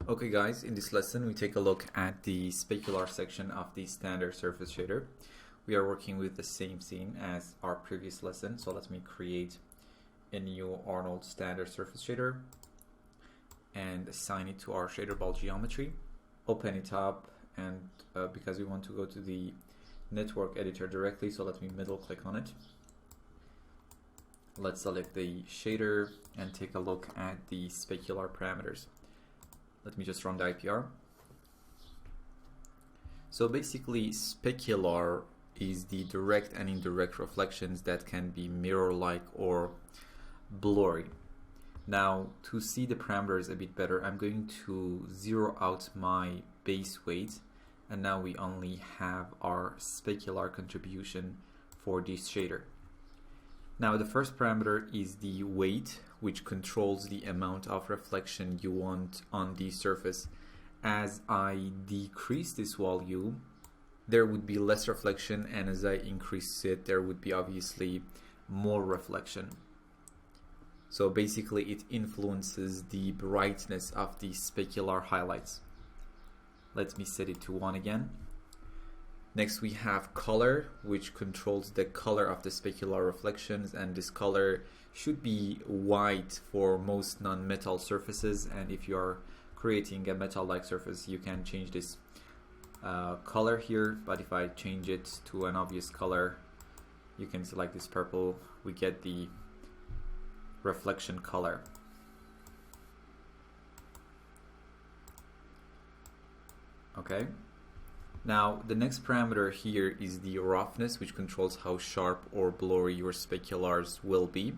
Okay guys, in this lesson we take a look at the specular section of the standard surface shader. We are working with the same scene as our previous lesson, so let me create a new Arnold standard surface shader and assign it to our shader ball geometry. Open it up, and because we want to go to the network editor directly, so let me middle click on it. Let's select the shader and take a look at the specular parameters. Let me just run the IPR. So basically, specular is the direct and indirect reflections that can be mirror-like or blurry. Now, to see the parameters a bit better, I'm going to zero out my base weight, and now we only have our specular contribution for this shader. Now, the first parameter is the weight, which controls the amount of reflection you want on the surface. As I decrease this value, there would be less reflection, and as I increase it, there would be obviously more reflection. So basically, it influences the brightness of the specular highlights. Let me set it to 1 again. Next we have color, which controls the color of the specular reflections, and this color should be white for most non-metal surfaces, and if you are creating a metal-like surface you can change this color here, but if I change it to an obvious color, you can select this purple, we get the reflection color. Okay. Now, the next parameter here is the roughness, which controls how sharp or blurry your speculars will be.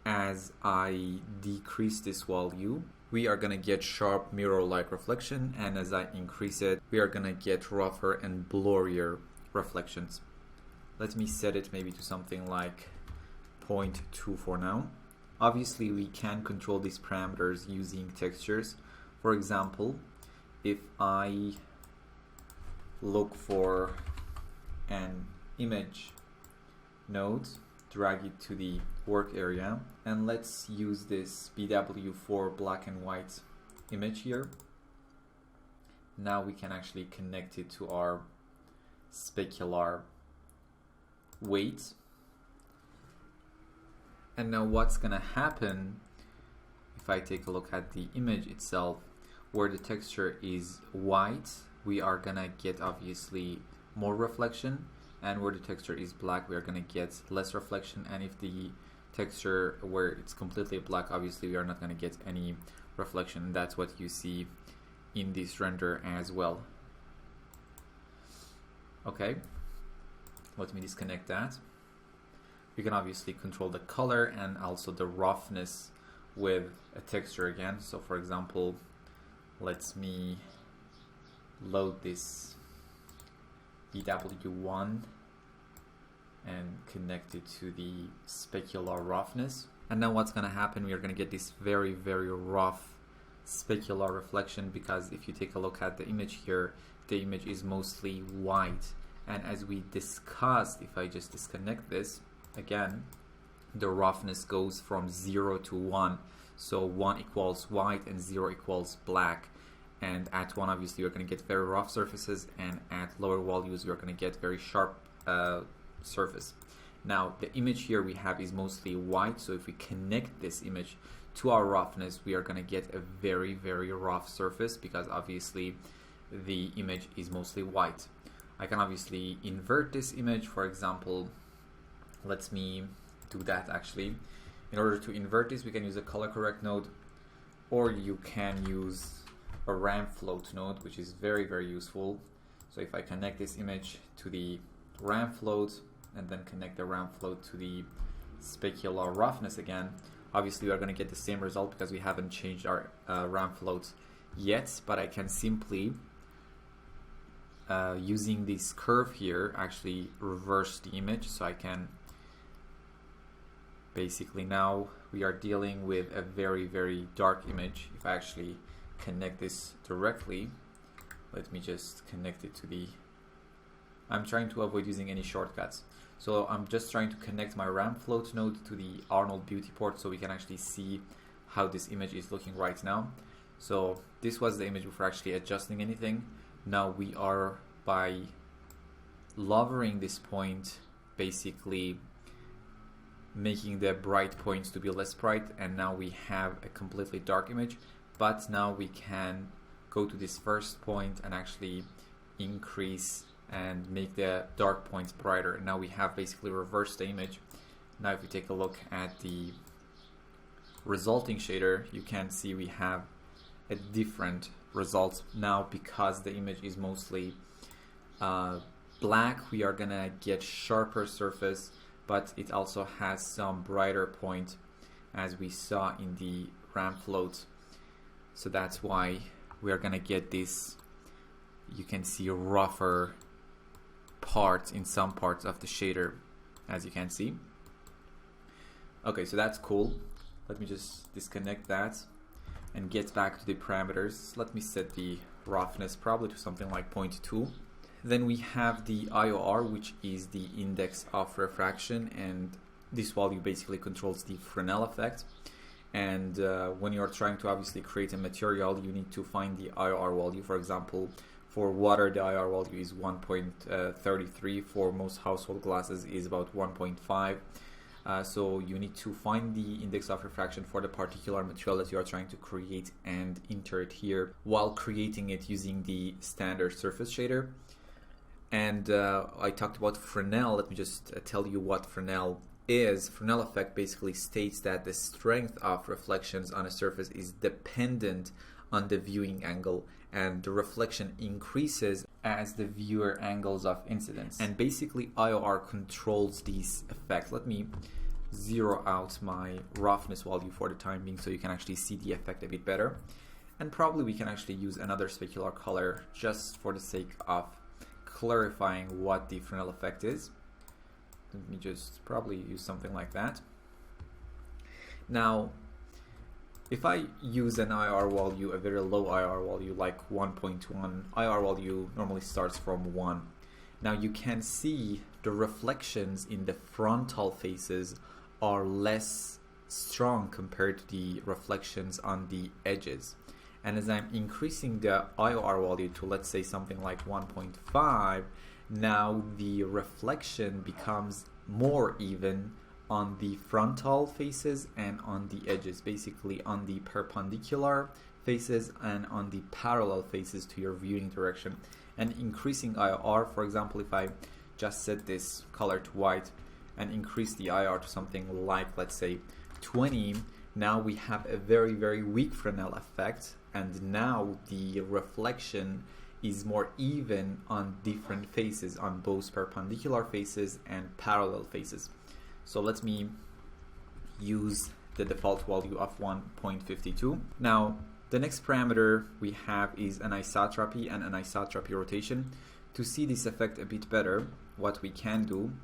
As I decrease this value, we are going to get sharp mirror-like reflection, and as I increase it, we are going to get rougher and blurrier reflections. Let me set it maybe to something like 0.2 for now. Obviously, we can control these parameters using textures. For example, if I look for an image node, drag it to the work area, and let's use this BW4 black and white image here. Now we can actually connect it to our specular weight. And now what's gonna happen if I take a look at the image itself, where the texture is white, we are gonna get obviously more reflection, and where the texture is black we are gonna get less reflection, and if the texture where it's completely black, obviously we are not gonna get any reflection. That's what you see in this render as well. Okay, let me disconnect that. We can obviously control the color and also the roughness with a texture again. So for example, let me load this BW1 and connect it to the specular roughness. And now what's going to happen, we are going to get this very, very rough specular reflection, because if you take a look at the image here, the image is mostly white. And as we discussed, if I just disconnect this, again, the roughness goes from 0 to 1. So 1 equals white and 0 equals black. And at 1, obviously, you're going to get very rough surfaces, and at lower values, you're going to get very sharp surface. Now, the image here we have is mostly white, so if we connect this image to our roughness, we are going to get a very, very rough surface, because obviously the image is mostly white. I can obviously invert this image. For example, let me do that actually. In order to invert this, we can use a color correct node, or you can use a ramp float node, which is very, very useful. So if I connect this image to the ramp float and then connect the ramp float to the specular roughness again, obviously we are going to get the same result because we haven't changed our ramp float yet, but I can simply using this curve here actually reverse the image. So I can basically, now we are dealing with a very, very dark image. If I actually connect this directly, let me just connect it to the, I'm trying to avoid using any shortcuts, so I'm just trying to connect my ramp float node to the Arnold beauty port so we can actually see how this image is looking right now. So this was the image before actually adjusting anything. Now we are, by lowering this point, basically making the bright points to be less bright, and now we have a completely dark image. But now we can go to this first point and actually increase and make the dark points brighter. Now we have basically reversed the image. Now if you take a look at the resulting shader, you can see we have a different result now because the image is mostly black. We are gonna get sharper surface, but it also has some brighter point as we saw in the RAM float. So that's why we are gonna get this, you can see rougher parts in some parts of the shader, as you can see. Okay, so that's cool. Let me just disconnect that and get back to the parameters. Let me set the roughness probably to something like 0.2. Then we have the IOR, which is the index of refraction, and this value basically controls the Fresnel effect. And when you're trying to obviously create a material, you need to find the IOR value. For example, for water, the IOR value is 1.33. For most household glasses is about 1.5. So you need to find the index of refraction for the particular material that you are trying to create and enter it here while creating it using the standard surface shader. And I talked about Fresnel. Let me just tell you what Fresnel is. Fresnel effect basically states that the strength of reflections on a surface is dependent on the viewing angle, and the reflection increases as the viewer angles of incidence. And basically IOR controls these effects. Let me zero out my roughness value for the time being so you can actually see the effect a bit better. And probably we can actually use another specular color just for the sake of clarifying what the Fresnel effect is. Let me just probably use something like that. Now, if I use an IR value, a very low IR value like 1.1, IR value normally starts from 1. Now you can see the reflections in the frontal faces are less strong compared to the reflections on the edges. And as I'm increasing the IOR value to, let's say, something like 1.5, now the reflection becomes more even on the frontal faces and on the edges, basically on the perpendicular faces and on the parallel faces to your viewing direction. And increasing IR, for example, if I just set this color to white and increase the IR to something like, let's say, 20, now we have a very, very weak Fresnel effect, and now the reflection is more even on different faces, on both perpendicular faces and parallel faces. So let me use the default value of 1.52. Now, the next parameter we have is anisotropy and anisotropy rotation. To see this effect a bit better, what we can do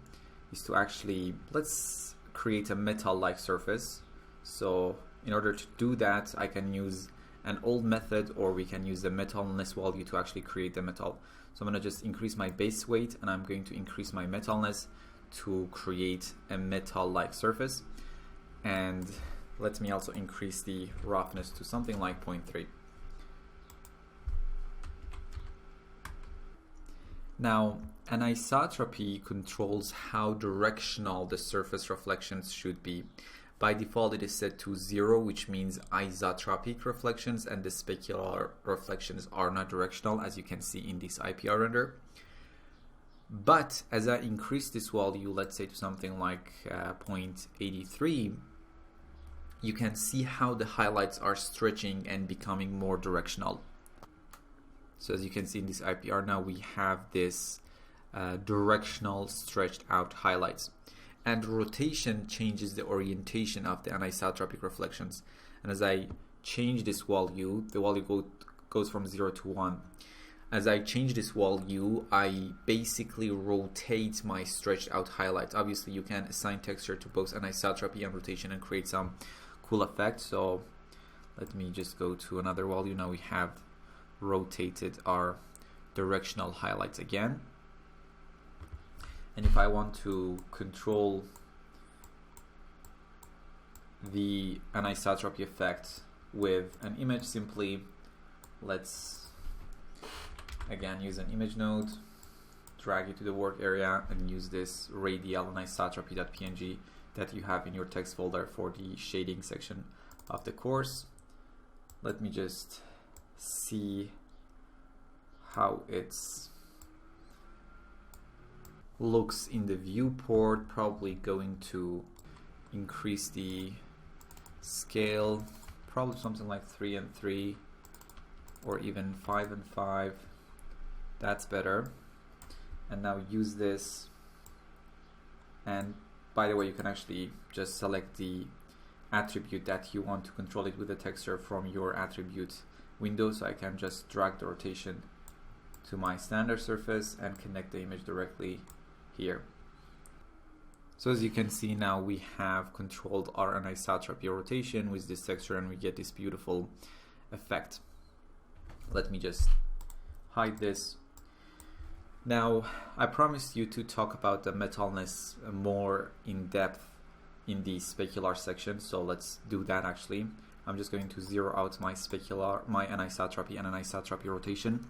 is to actually, let's create a metal-like surface. So in order to do that, I can use an old method, or we can use the metalness value to actually create the metal. So I'm going to just increase my base weight, and I'm going to increase my metalness to create a metal-like surface. And let me also increase the roughness to something like 0.3. Now, anisotropy controls how directional the surface reflections should be. By default, it is set to 0, which means isotropic reflections, and the specular reflections are not directional, as you can see in this IPR render. But as I increase this value, let's say to something like 0.83, you can see how the highlights are stretching and becoming more directional. So as you can see in this IPR now, we have this directional stretched out highlights. And rotation changes the orientation of the anisotropic reflections. And as I change this value, the value goes from 0 to 1. As I change this value, I basically rotate my stretched out highlights. Obviously, you can assign texture to both anisotropy and rotation and create some cool effects. So let me just go to another value. Now we have rotated our directional highlights again. And if I want to control the anisotropy effect with an image, simply let's again use an image node, drag it to the work area, and use this radial anisotropy.png that you have in your text folder for the shading section of the course. Let me just see how it's looks in the viewport. Probably going to increase the scale, probably something like 3 and 3 or even 5 and 5. That's better. And now use this, and by the way, you can actually just select the attribute that you want to control it with the texture from your attribute window. So I can just drag the rotation to my standard surface and connect the image directly here. So as you can see, now we have controlled our anisotropy rotation with this texture, and we get this beautiful effect. Let me just hide this. Now, I promised you to talk about the metalness more in depth in the specular section, so let's do that actually. I'm just going to zero out my specular, my anisotropy and anisotropy rotation.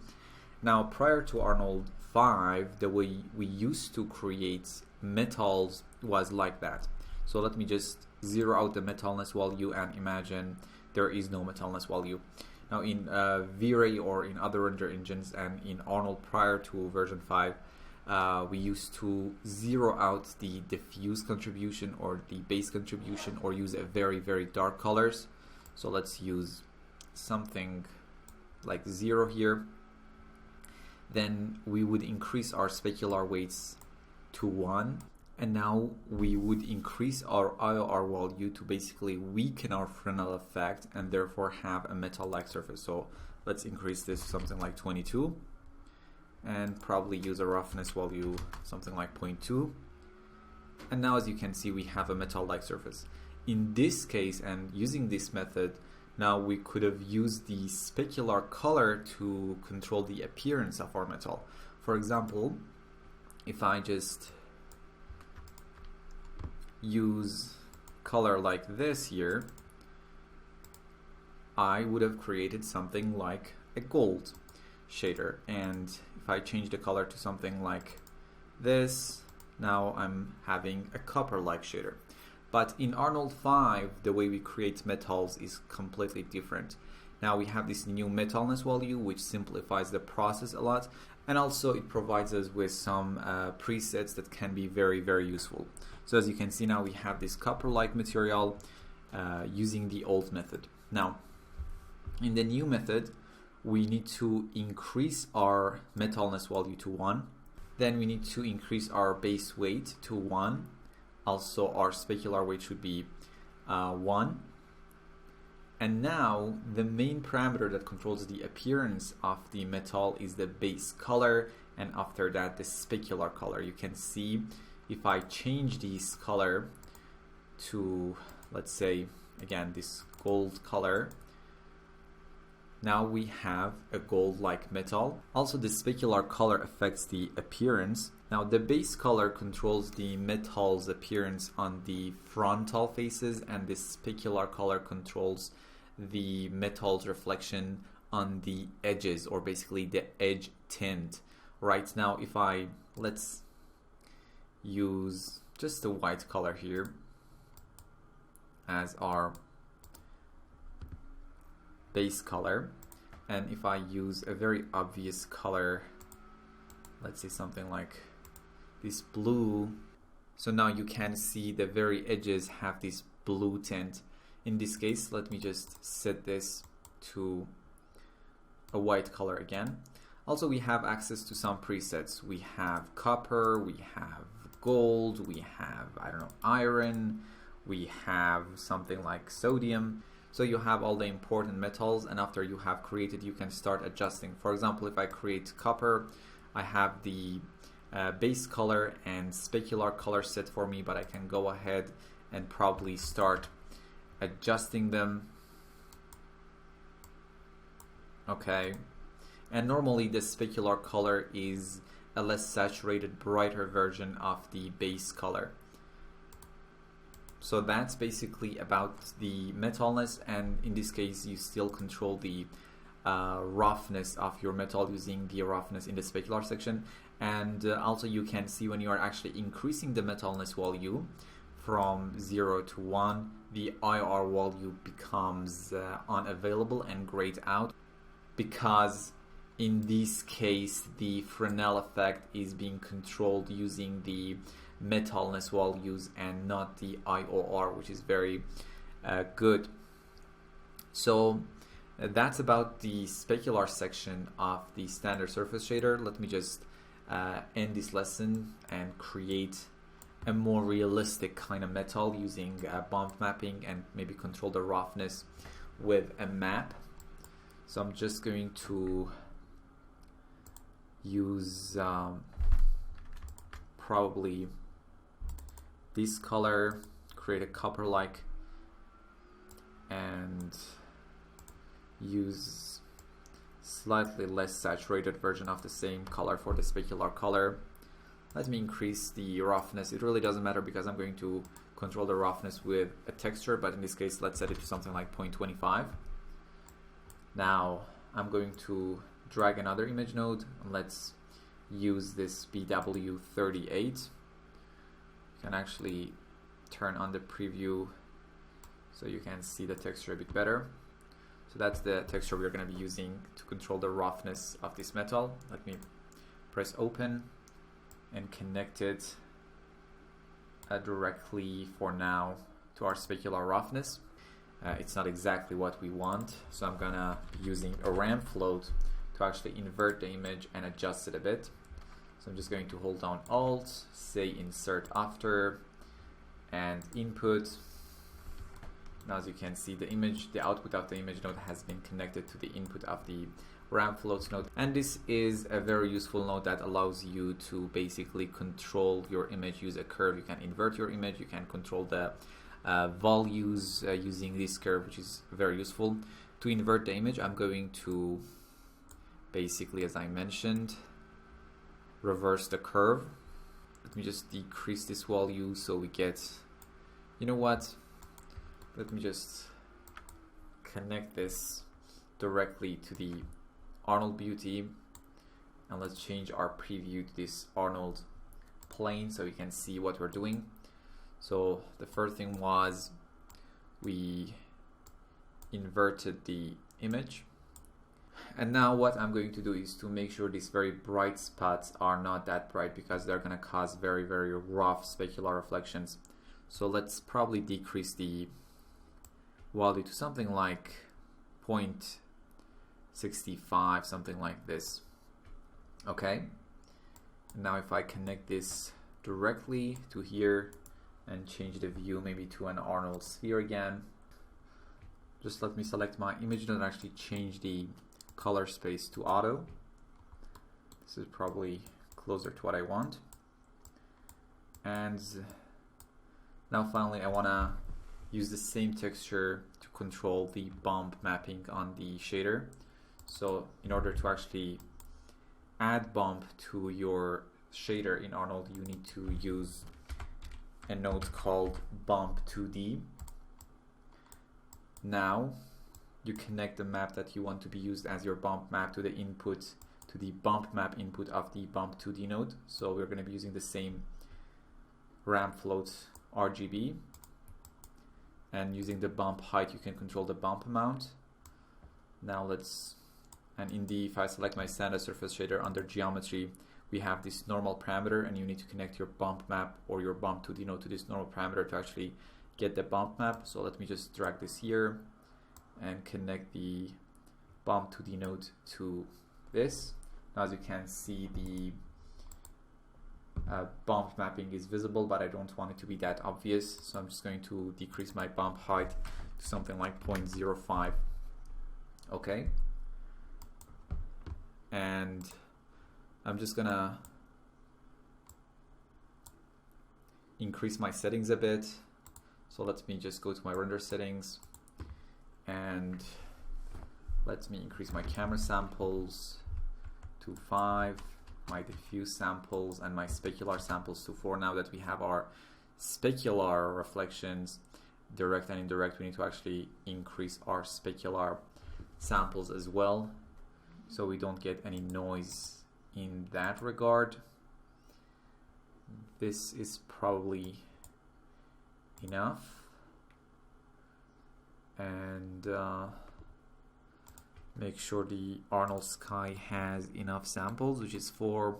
Now, prior to Arnold 5, the way we used to create metals was like that. So let me just zero out the metalness value and imagine there is no metalness value. Now in V-Ray or in other render engines and in Arnold prior to version 5, we used to zero out the diffuse contribution or the base contribution, or use a very, very dark colors. So let's use something like 0 here. Then we would increase our specular weights to 1. And now we would increase our IOR value to basically weaken our Fresnel effect and therefore have a metal-like surface. So let's increase this to something like 22 and probably use a roughness value something like 0.2. And now as you can see, we have a metal-like surface. In this case, and using this method, now we could have used the specular color to control the appearance of our metal. For example, if I just use color like this here, I would have created something like a gold shader. And if I change the color to something like this, now I'm having a copper-like shader. But in Arnold 5, the way we create metals is completely different. Now we have this new metalness value, which simplifies the process a lot, and also it provides us with some presets that can be very, very useful. So as you can see, now we have this copper-like material using the old method. Now, in the new method, we need to increase our metalness value to 1. Then we need to increase our base weight to 1. Also, our specular weight should be 1. And now, the main parameter that controls the appearance of the metal is the base color, and after that, the specular color. You can see if I change this color to, let's say, again, this gold color, now we have a gold-like metal. Also, the specular color affects the appearance. Now, the base color controls the metal's appearance on the frontal faces, and the specular color controls the metal's reflection on the edges, or basically the edge tint. Right now, if let's use just a white color here as our base color, and if I use a very obvious color, let's say something like this blue, so now you can see the very edges have this blue tint. In this case, let me just set this to a white color again. Also, we have access to some presets. We have copper, we have gold, we have, I don't know, iron, we have something like sodium. So you have all the important metals, and after you have created, you can start adjusting. For example, if I create copper, I have the base color and specular color set for me, but I can go ahead and probably start adjusting them. Okay, and normally the specular color is a less saturated, brighter version of the base color. So that's basically about the metalness, and in this case you still control the roughness of your metal using the roughness in the specular section. And also you can see when you are actually increasing the metalness value from 0 to 1, the IR value becomes unavailable and grayed out, because in this case the Fresnel effect is being controlled using the metalness values and not the IOR, which is very good. So that's about the specular section of the standard surface shader. Let me just end this lesson and create a more realistic kind of metal using bump mapping and maybe control the roughness with a map. So I'm just going to use probably this color, create a copper-like, and use slightly less saturated version of the same color for the specular color. Let me increase the roughness. It really doesn't matter because I'm going to control the roughness with a texture, but in this case let's set it to something like 0.25. Now I'm going to drag another image node, and let's use this BW38. You can actually turn on the preview so you can see the texture a bit better. So that's the texture we're going to be using to control the roughness of this metal. Let me press open and connect it directly for now to our specular roughness. It's not exactly what we want, so I'm gonna be using a ramp float to actually invert the image and adjust it a bit. So I'm just going to hold down Alt, say insert after, and input. Now as you can see, the output of the image node has been connected to the input of the ramp floats node, and this is a very useful node that allows you to basically control your image, use a curve. You can invert your image, you can control the values using this curve, which is very useful. To invert the image, I'm going to basically, as I mentioned, reverse the curve. Let me just decrease this value so we get, you know what, let me just connect this directly to the Arnold Beauty, and let's change our preview to this Arnold plane so we can see what we're doing. So the first thing was we inverted the image, and now what I'm going to do is to make sure these very bright spots are not that bright, because they're going to cause very, very rough specular reflections. So let's probably decrease the value to something like 0.65, something like this. Okay, now if I connect this directly to here and change the view maybe to an Arnold sphere again, just let me select my image and actually change the color space to auto. This is probably closer to what I want. And now finally I want to use the same texture to control the bump mapping on the shader. So in order to actually add bump to your shader in Arnold, you need to use a node called bump 2D. Now you connect the map that you want to be used as your bump map to the input, to the bump map input of the bump 2D node. So we're going to be using the same ramp float RGB, and using the bump height you can control the bump amount. Now let's, and if I select my standard surface shader under geometry, we have this normal parameter, and you need to connect your bump map or your bump 2D node to this normal parameter to actually get the bump map. So let me just drag this here and connect the bump 2D node to this. Now as you can see, the bump mapping is visible, but I don't want it to be that obvious, so I'm just going to decrease my bump height to something like 0.05. Okay, and I'm just gonna increase my settings a bit. So let me just go to my render settings, and let me increase my camera samples to 5, my diffuse samples and my specular samples to 4, now that we have our specular reflections, direct and indirect, we need to actually increase our specular samples as well, so we don't get any noise in that regard. This is probably enough. And make sure the Arnold sky has enough samples, which is 4.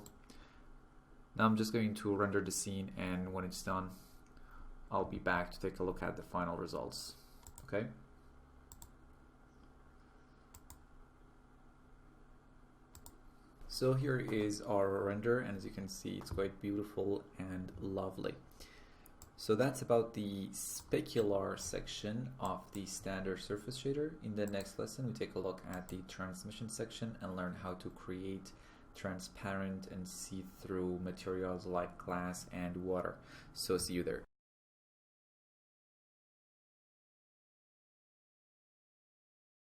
Now I'm just going to render the scene, and when it's done, I'll be back to take a look at the final results. Okay. So here is our render, and as you can see, it's quite beautiful and lovely. So that's about the specular section of the standard surface shader. In the next lesson, we take a look at the transmission section and learn how to create transparent and see-through materials like glass and water. So see you there.